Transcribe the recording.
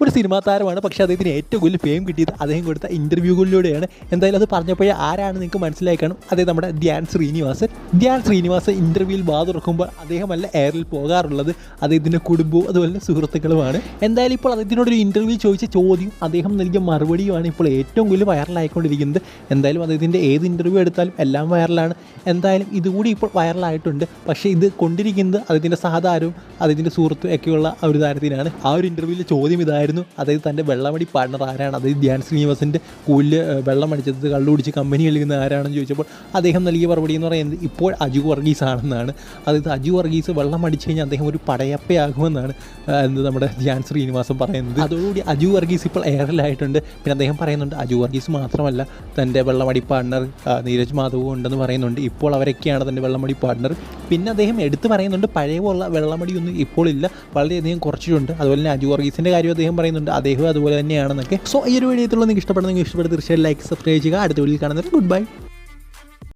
ഒരു സിനിമാ താരമാണ്. പക്ഷേ അദ്ദേഹത്തിന് ഏറ്റവും കൂടുതൽ ഫെയിം കിട്ടിയത് അദ്ദേഹം കൊടുത്ത ഇൻ്റർവ്യൂകളിലൂടെയാണ്. എന്തായാലും അത് പറഞ്ഞപ്പോഴേ ആരാണ് നിങ്ങൾക്ക് മനസ്സിലായി കാണും. അതേ നമ്മുടെ ധ്യാൻ ശ്രീനിവാസൻ ഇൻ്റർവ്യൂവിൽ വാ തുറക്കുമ്പോൾ അദ്ദേഹമല്ല എയറിൽ പോകാറുള്ളത്, അദ്ദേഹത്തിൻ്റെ കുടുംബവും അതുപോലെ സുഹൃത്തുക്കളുമാണ്. എന്തായാലും ഇപ്പോൾ അദ്ദേഹത്തിനോടൊരു ഇൻ്റർവ്യൂ ചോദിച്ച ചോദ്യം അദ്ദേഹം നൽകിയ മറുപടിയുമാണ് ഇപ്പോൾ ഏറ്റവും കൂടുതൽ വൈറലായിക്കൊണ്ടിരിക്കുന്നത്. എന്തായാലും അദ്ദേഹത്തിൻ്റെ ഏത് ഇൻ്റർവ്യൂ എടുത്താലും എല്ലാം വൈറലാണ്. എന്തായാലും ഇതുകൂടി ഇപ്പോൾ വൈറലായിട്ടുണ്ട്. പക്ഷേ ഇത് കൊണ്ടിരിക്കുന്നത് അദ്ദേഹത്തിൻ്റെ സഹതാരവും അദ്ദേഹത്തിൻ്റെ സുഹൃത്തും ഒക്കെയുള്ള ഒരു താരത്തിനാണ്. ആ ഒരു ഇൻ്റർവ്യൂവിൽ ചോദ്യം ഇതായിരുന്നു, അതായത് തൻ്റെ വെള്ളമടി പാർട്ണർ ആരാണ്, അതായത് ധ്യാൻ ശ്രീനിവാസൻ്റെ കൂലിൽ വെള്ളം അടിച്ചത് കള്ളുപിടിച്ച് കമ്പനി കളിക്കുന്ന ആരാണെന്ന് ചോദിച്ചപ്പോൾ അദ്ദേഹം നൽകിയ മറുപടി എന്ന് പറയുന്നത് ഇപ്പോൾ അജു വർഗീസ് ആണെന്നാണ്. അതായത് അജു വർഗീസ് വെള്ളം അടിച്ചു കഴിഞ്ഞാൽ അദ്ദേഹം ഒരു പടയപ്പയാകുമെന്നാണ് നമ്മുടെ ധ്യാൻ ശ്രീനിവാസൻ പറയുന്നത്. അതോടുകൂടി അജു വർഗീസ് ഇപ്പോൾ എയറിലായിട്ടുണ്ട്. പിന്നെ അദ്ദേഹം പറയുന്നുണ്ട് അജു വർഗീസ് മാത്രമല്ല തൻ്റെ വെള്ളമടി പാർട്ണർ നീരജ് മാധവും ഉണ്ടെന്ന് പറയുന്നുണ്ട്. ഇപ്പോൾ അവരൊക്കെയാണ് തൻ്റെ വെള്ളമടി പാർട്ണർ. പിന്നെ അദ്ദേഹം എടുത്ത് പറയുന്നുണ്ട് പഴയ പോലെ വെള്ളമടിയൊന്നും ഇപ്പോൾ ഇല്ല, വളരെയധികം കുറച്ചിട്ടുണ്ട്. അതുപോലെ തന്നെ അജു വർഗീസിൻ്റെ കാര്യം അദ്ദേഹം പറയുന്നുണ്ട്, അദ്ദേഹം അതുപോലെ തന്നെയാണെന്നൊക്കെ. സോ ഈ ഒരു വീഡിയോയിലുള്ള നിങ്ങൾക്ക് ഇഷ്ടപ്പെടുന്നെങ്കിൽ തീർച്ചയായും ലൈക്ക് സബ്സ്ക്രൈബ് ചെയ്യുക. അടുത്ത വീഡിയോയിൽ കാണുന്നത് ഗുഡ് ബൈ.